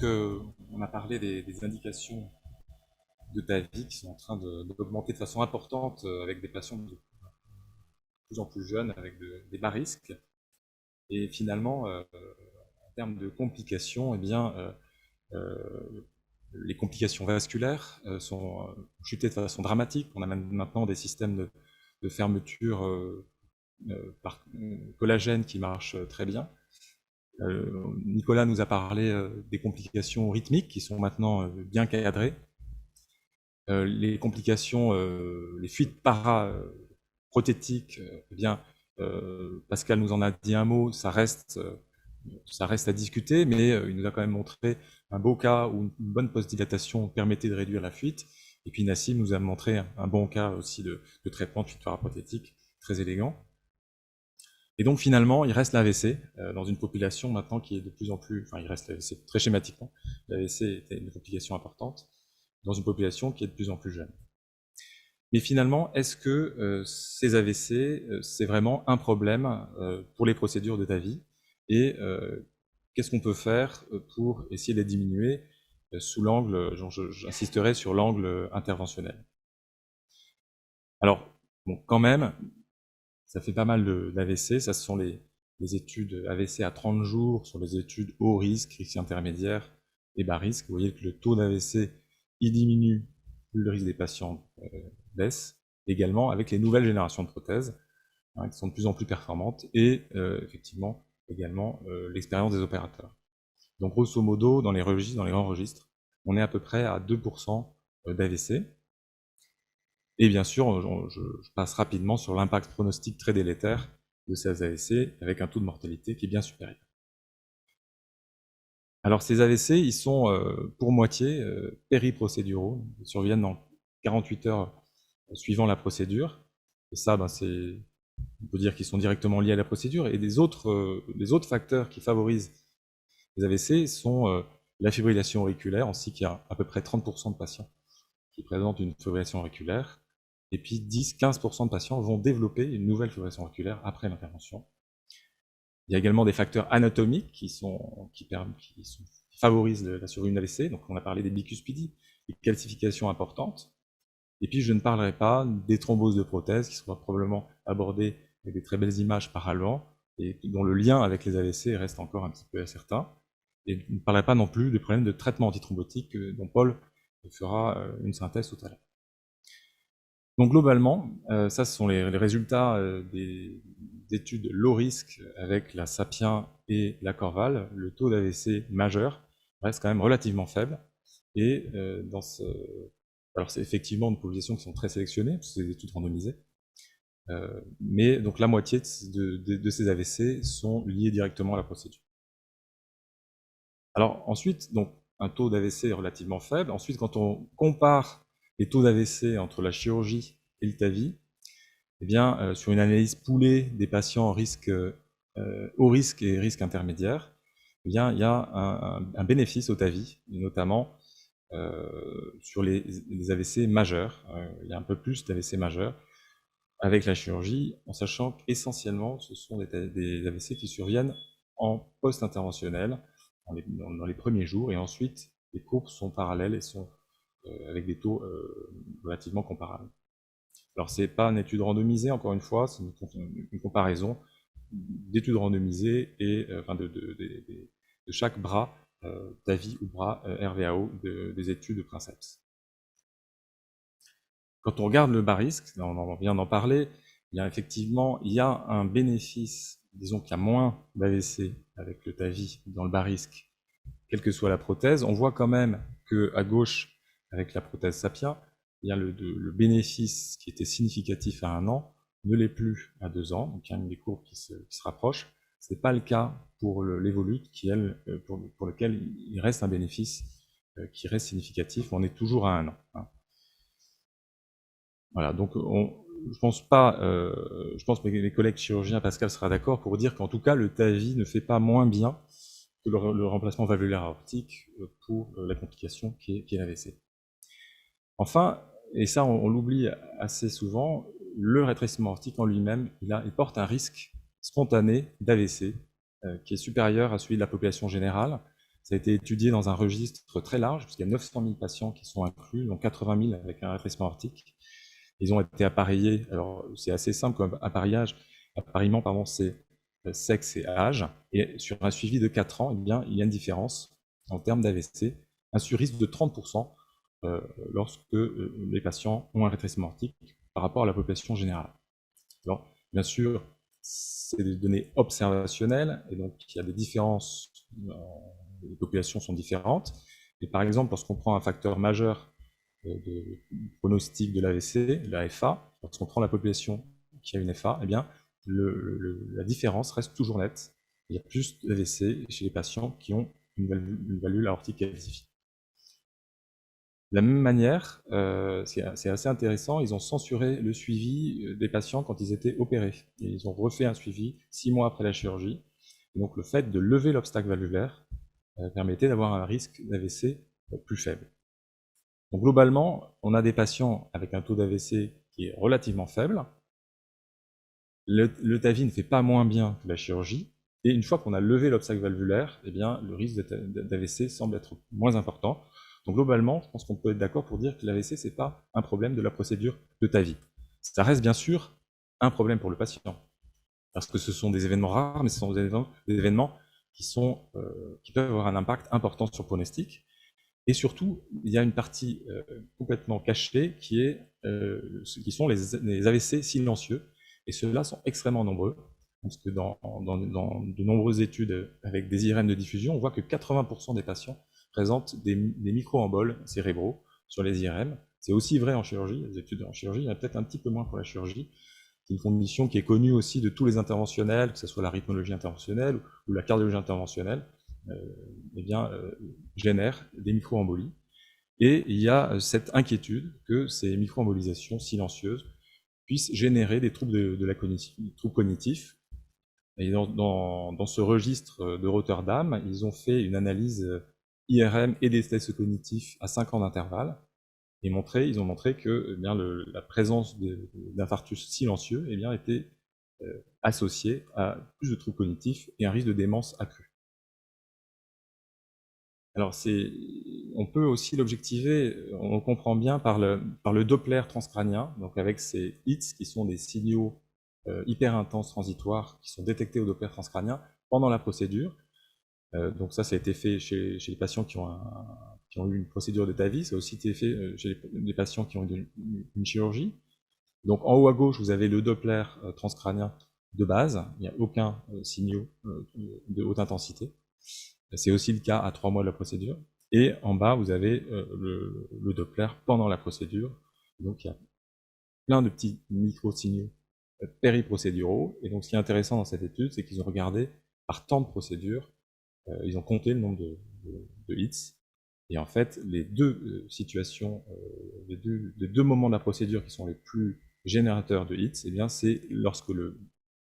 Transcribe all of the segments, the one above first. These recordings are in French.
on a parlé des indications de TAVI qui sont en train d'augmenter de façon importante avec des patients de plus en plus jeunes, avec des bas risques. Et finalement, en termes de complications, eh bien, les complications vasculaires sont chutées de façon dramatique. On a maintenant des systèmes de fermeture par collagène qui marchent très bien. Nicolas nous a parlé des complications rythmiques qui sont maintenant bien cadrées. Les complications, les fuites paraprothétiques, eh bien, Pascal nous en a dit un mot, ça reste à discuter, mais il nous a quand même montré un beau cas où une bonne post-dilatation permettait de réduire la fuite. Et puis Nassim nous a montré un bon cas aussi de traitement de fuite paraprothétique, très élégant. Et donc finalement, il reste l'AVC dans une population maintenant qui est de plus en plus... Enfin, il reste l'AVC très schématiquement. L'AVC était une complication importante dans une population qui est de plus en plus jeune. Mais finalement, est-ce que ces AVC, c'est vraiment un problème pour les procédures de TAVI? Et qu'est-ce qu'on peut faire pour essayer de les diminuer sous l'angle, j'insisterai sur l'angle interventionnel. Alors, bon, quand même, ça fait pas mal d'AVC, ça ce sont les études AVC à 30 jours, sur les études haut risque, risque intermédiaire et bas risque. Vous voyez que le taux d'AVC, il diminue, plus le risque des patients baisse, également avec les nouvelles générations de prothèses, qui sont de plus en plus performantes, et effectivement, également l'expérience des opérateurs. Donc grosso modo, dans les registres, dans les grands registres, on est à peu près à 2% d'AVC. Et bien sûr, je passe rapidement sur l'impact pronostique très délétère de ces AVC, avec un taux de mortalité qui est bien supérieur. Alors ces AVC, ils sont pour moitié périprocéduraux, ils surviennent dans 48 heures suivant la procédure. Et ça, ben, on peut dire qu'ils sont directement liés à la procédure. Et les autres facteurs qui favorisent les AVC sont la fibrillation auriculaire. On sait qu'il y a à peu près 30% de patients qui présentent une fibrillation auriculaire. Et puis 10-15% de patients vont développer une nouvelle fibrillation auriculaire après l'intervention. Il y a également des facteurs anatomiques qui favorisent la survenue d'une AVC. Donc on a parlé des bicuspidies, des calcifications importantes. Et puis je ne parlerai pas des thromboses de prothèses qui seront probablement abordées avec des très belles images par Alban et dont le lien avec les AVC reste encore un petit peu incertain. Et je ne parlerai pas non plus des problèmes de traitement antithrombotique dont Paul fera une synthèse tout à l'heure. Donc globalement, ça ce sont les résultats des études low risque avec la Sapien et la Corval. Le taux d'AVC majeur reste quand même relativement faible. Et alors c'est effectivement une population qui sont très sélectionnées, parce que c'est des études randomisées. Mais donc la moitié de ces AVC sont liés directement à la procédure. Alors ensuite, donc un taux d'AVC relativement faible. Ensuite, quand on compare les taux d'AVC entre la chirurgie et le TAVI, eh bien, sur une analyse poolée des patients haut risque et risque intermédiaire, eh bien, il y a un bénéfice au TAVI, et notamment sur les AVC majeurs. Il y a un peu plus d'AVC majeurs avec la chirurgie, en sachant qu'essentiellement, ce sont des AVC qui surviennent en post-interventionnel, dans les premiers jours, et ensuite, les courbes sont parallèles et sont avec des taux relativement comparables. Alors, ce n'est pas une étude randomisée, encore une fois, c'est une comparaison d'études randomisées et de chaque bras TAVI ou bras RVAO des études de Princeps. Quand on regarde le bas risque, on vient d'en parler, il y a un bénéfice, disons qu'il y a moins d'AVC avec le TAVI dans le bas risque, quelle que soit la prothèse. On voit quand même qu'à gauche, avec la prothèse Sapien, il y a le bénéfice qui était significatif à 1 an ne l'est plus à 2 ans, donc il y a des courbes qui se rapprochent. Ce n'est pas le cas pour l'Evolute, pour lequel il reste un bénéfice qui reste significatif. On est toujours à 1 an. Voilà, donc je pense que mes collègues chirurgiens, Pascal sera d'accord pour dire qu'en tout cas, le TAVI ne fait pas moins bien que le remplacement valvulaire aortique pour la complication qui est l'AVC. Enfin, et ça on l'oublie assez souvent, le rétrécissement aortique en lui-même, il porte un risque spontané d'AVC qui est supérieur à celui de la population générale. Ça a été étudié dans un registre très large, puisqu'il y a 900 000 patients qui sont inclus, donc 80 000 avec un rétrécissement aortique. Ils ont été appareillés, alors c'est assez simple comme appareillement, pardon, c'est sexe et âge, et sur un suivi de 4 ans, eh bien, il y a une différence en termes d'AVC, un surrisque de 30% lorsque les patients ont un rétrécissement aortique par rapport à la population générale. Alors, bien sûr, c'est des données observationnelles, et donc il y a des différences, les populations sont différentes. Et par exemple, lorsqu'on prend un facteur majeur de pronostic de l'AVC, la FA, lorsqu'on prend la population qui a une FA, eh bien, la différence reste toujours nette. Il y a plus d'AVC chez les patients qui ont une valve aortique calcifiée. De la même manière, c'est assez intéressant, ils ont censuré le suivi des patients quand ils étaient opérés. Et ils ont refait un suivi 6 mois après la chirurgie. Et donc le fait de lever l'obstacle valvulaire permettait d'avoir un risque d'AVC plus faible. Donc globalement, on a des patients avec un taux d'AVC qui est relativement faible. Le TAVI ne fait pas moins bien que la chirurgie. Et une fois qu'on a levé l'obstacle valvulaire, eh bien, le risque d'AVC semble être moins important. Donc globalement, je pense qu'on peut être d'accord pour dire que l'AVC, ce n'est pas un problème de la procédure de TAVI. Ça reste bien sûr un problème pour le patient, parce que ce sont des événements rares, mais ce sont des événements qui peuvent avoir un impact important sur le pronostic. Et surtout, il y a une partie complètement cachée qui sont les AVC silencieux, et ceux-là sont extrêmement nombreux, parce que dans de nombreuses études avec des IRM de diffusion, on voit que 80% des patients présentent des micro-emboles cérébraux sur les IRM. C'est aussi vrai en chirurgie, les études en chirurgie, il y en a peut-être un petit peu moins pour la chirurgie. C'est une condition qui est connue aussi de tous les interventionnels, que ce soit la rythmologie interventionnelle ou la cardiologie interventionnelle, génèrent des micro-embolies. Et il y a cette inquiétude que ces micro-embolisations silencieuses puissent générer des troubles troubles cognitifs. Et dans ce registre de Rotterdam, ils ont fait une analyse IRM et des tests cognitifs à 5 ans d'intervalle, et ils ont montré que la présence d'infarctus silencieux était associée à plus de troubles cognitifs et un risque de démence accru. Alors, on peut aussi l'objectiver, on le comprend bien, par le Doppler transcrânien, donc avec ces hits qui sont des signaux hyper intenses transitoires qui sont détectés au Doppler transcrânien pendant la procédure. Donc ça a été fait chez les patients qui ont eu une procédure de TAVI, ça a aussi été fait chez les patients qui ont eu une chirurgie. Donc en haut à gauche, vous avez le Doppler transcrânien de base, il n'y a aucun signaux de haute intensité. C'est aussi le cas à 3 mois de la procédure. Et en bas, vous avez le Doppler pendant la procédure. Donc il y a plein de petits micro-signaux périprocéduraux. Et donc ce qui est intéressant dans cette étude, c'est qu'ils ont regardé par temps de procédure, ils ont compté le nombre de hits. Et en fait, les deux situations, les deux moments de la procédure qui sont les plus générateurs de hits, c'est lorsque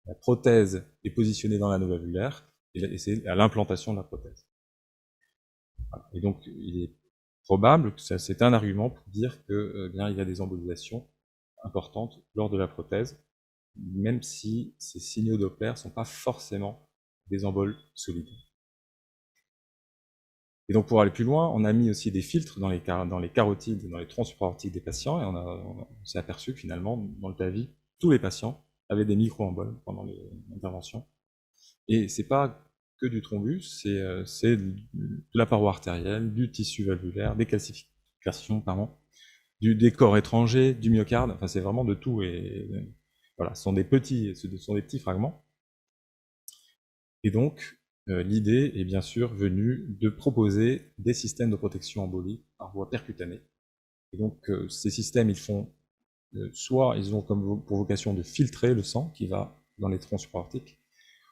la prothèse est positionnée dans l'anneau valvulaire, et c'est à l'implantation de la prothèse. Voilà. Et donc, il est probable que c'est un argument pour dire que il y a des embolisations importantes lors de la prothèse, même si ces signaux Doppler ne sont pas forcément des emboles solides. Et donc, pour aller plus loin, on a mis aussi des filtres dans les carotides, dans les troncs supraortiques des patients, et on s'est aperçu que finalement, dans le TAVI, tous les patients avaient des micro-emboles pendant l'intervention. Et c'est pas que du thrombus, c'est de la paroi artérielle, du tissu valvulaire, des calcifications, des corps étrangers, du myocarde, enfin c'est vraiment de tout. Et voilà, ce sont des petits fragments. Et donc, l'idée est bien sûr venue de proposer des systèmes de protection embolique par voie percutanée. Et donc, ces systèmes, soit ils ont pour vocation de filtrer le sang qui va dans les troncs supraortiques,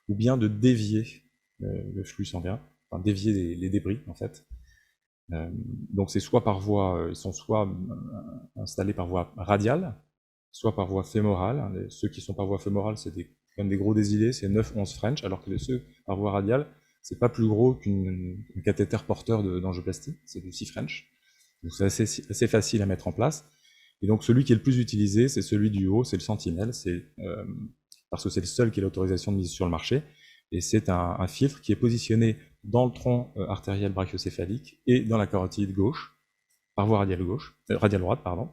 ou bien de dévier le flux sanguin, enfin dévier les débris en fait. Donc c'est soit par voie, ils sont soit installés par voie radiale, soit par voie fémorale. Ceux qui sont par voie fémorale, c'est comme des gros désilés, c'est 9-11 French, alors que ceux par voie radiale, c'est pas plus gros qu'un cathéter porteur d'angioplastie, c'est du 6 French. Donc c'est assez facile à mettre en place. Et donc celui qui est le plus utilisé, c'est celui du haut, c'est le Sentinelle, parce que c'est le seul qui a l'autorisation de mise sur le marché. Et c'est un filtre qui est positionné dans le tronc artériel brachiocéphalique et dans la carotide gauche, par voie radiale radiale droite, pardon.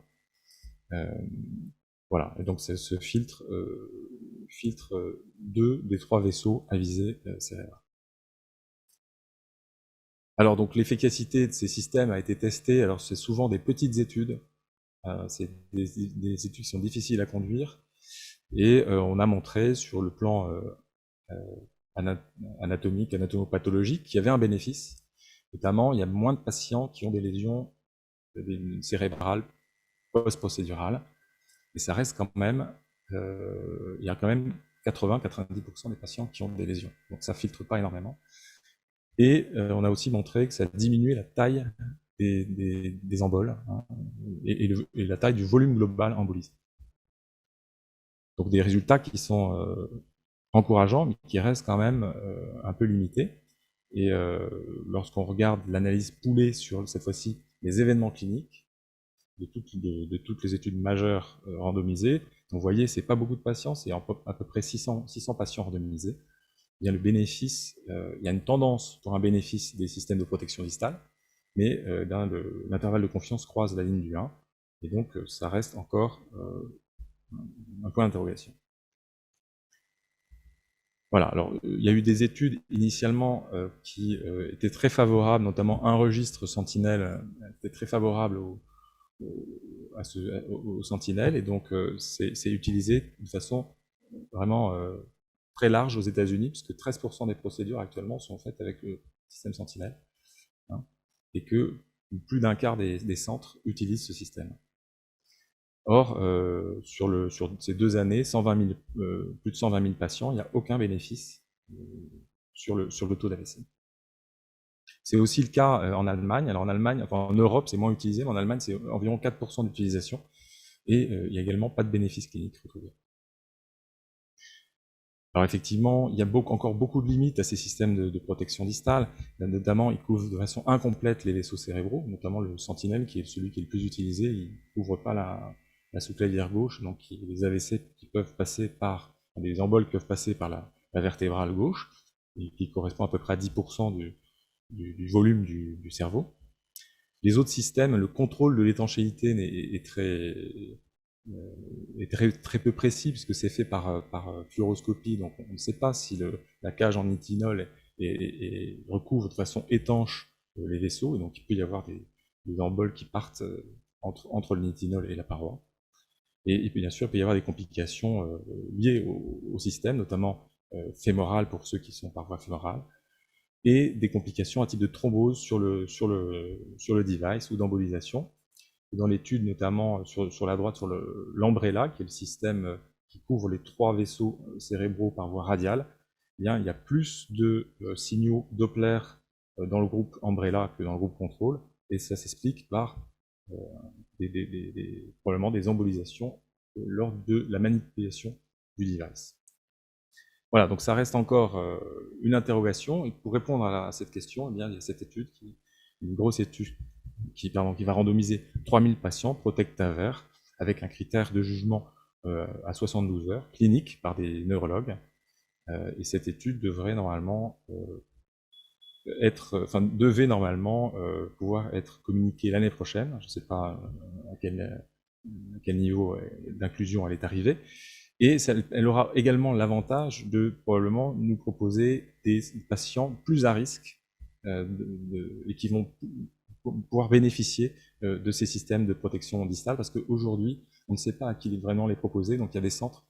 Voilà, et donc ce filtre filtre 2 des 3 vaisseaux à visée cérébrale. Alors donc l'efficacité de ces systèmes a été testée, alors c'est souvent des petites études, c'est des études qui sont difficiles à conduire, et on a montré sur le plan anatomique, anatomopathologique, qu'il y avait un bénéfice. Notamment, il y a moins de patients qui ont des lésions cérébrales post-procédurales, et ça reste quand même, il y a quand même 80-90% des patients qui ont des lésions, donc ça filtre pas énormément. Et on a aussi montré que ça diminuait la taille des emboles, hein, et la taille du volume global embolisé. Donc des résultats qui sont encourageants, mais qui restent quand même un peu limités. Et lorsqu'on regarde l'analyse poolée sur, cette fois-ci, les événements cliniques de toutes les études majeures randomisées, vous voyez, c'est pas beaucoup de patients, c'est à peu près 600 patients randomisés. Il y a le bénéfice, il y a une tendance pour un bénéfice des systèmes de protection distale, mais l'intervalle de confiance croise la ligne du 1, et donc ça reste encore un point d'interrogation. Voilà, alors il y a eu des études initialement qui étaient très favorables, notamment un registre Sentinelle était très favorable aux sentinelles, et donc c'est utilisé de façon vraiment très large aux États-Unis, puisque 13% des procédures actuellement sont faites avec le système Sentinelle, hein, et que plus d'un quart des centres utilisent ce système. Or, sur ces 2 années, plus de 120 000 patients, il n'y a aucun bénéfice sur le taux d'AVC. C'est aussi le cas en Allemagne. Alors en Allemagne, enfin en Europe, c'est moins utilisé, mais en Allemagne, c'est environ 4% d'utilisation. Et il n'y a également pas de bénéfice clinique retrouvé. Alors effectivement, il y a encore beaucoup de limites à ces systèmes de protection distale. Notamment, ils couvrent de façon incomplète les vaisseaux cérébraux, notamment le Sentinelle, qui est celui qui est le plus utilisé. Il ne couvre pas la sous-clavière gauche, donc les AVC qui peuvent passer par, les emboles peuvent passer par la vertébrale gauche, et qui correspond à peu près à 10% du volume du cerveau. Les autres systèmes, le contrôle de l'étanchéité est très peu précis, puisque c'est fait par fluoroscopie, donc on ne sait pas si la cage en nitinol recouvre de façon étanche les vaisseaux, et donc il peut y avoir des emboles qui partent entre le nitinol et la paroi. Et bien sûr, il peut y avoir des complications liées au système, notamment fémorales pour ceux qui sont par voie fémorale, et des complications à type de thrombose sur le device ou d'embolisation. Dans l'étude, notamment sur la droite, sur l'Umbrella, qui est le système qui couvre les 3 vaisseaux cérébraux par voie radiale, eh bien, il y a plus de signaux Doppler dans le groupe Umbrella que dans le groupe contrôle, et ça s'explique par probablement des embolisations lors de la manipulation du device. Voilà, donc ça reste encore une interrogation, et pour répondre à cette question, eh bien, il y a cette étude, une grosse étude qui va randomiser 3000 patients, Protectaver, avec un critère de jugement à 72 heures, clinique, par des neurologues, et cette étude devrait normalement pouvoir être communiquée l'année prochaine. Je ne sais pas à quel niveau d'inclusion elle est arrivée, et elle aura également l'avantage de probablement nous proposer des patients plus à risque et qui vont pouvoir bénéficier de ces systèmes de protection distale, parce qu'aujourd'hui, on ne sait pas à qui vraiment les proposer. Donc il y a des centres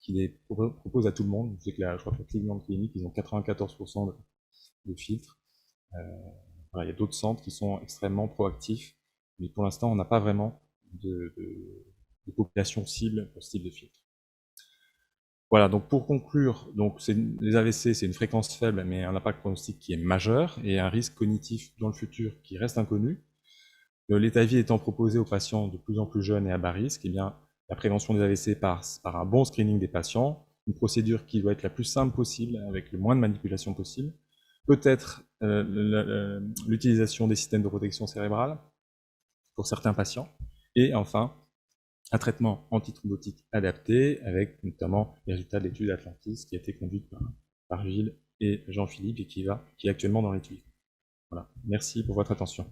qui les proposent à tout le monde. Je crois que la Cleveland Clinic, ils ont 94% de filtres. Voilà, il y a d'autres centres qui sont extrêmement proactifs, mais pour l'instant, on n'a pas vraiment de population cible pour ce type de filtre. Voilà, donc pour conclure, donc les AVC, c'est une fréquence faible, mais un impact pronostic qui est majeur, et un risque cognitif dans le futur qui reste inconnu. L'état-vie étant proposé aux patients de plus en plus jeunes et à bas risque, eh bien, la prévention des AVC passe par un bon screening des patients, une procédure qui doit être la plus simple possible, avec le moins de manipulation possible, peut-être l'utilisation des systèmes de protection cérébrale pour certains patients, et enfin, un traitement antithrombotique adapté, avec notamment les résultats de l'étude Atlantis qui a été conduite par Gilles et et Jean-Philippe, qui est actuellement dans l'étude. Voilà. Merci pour votre attention.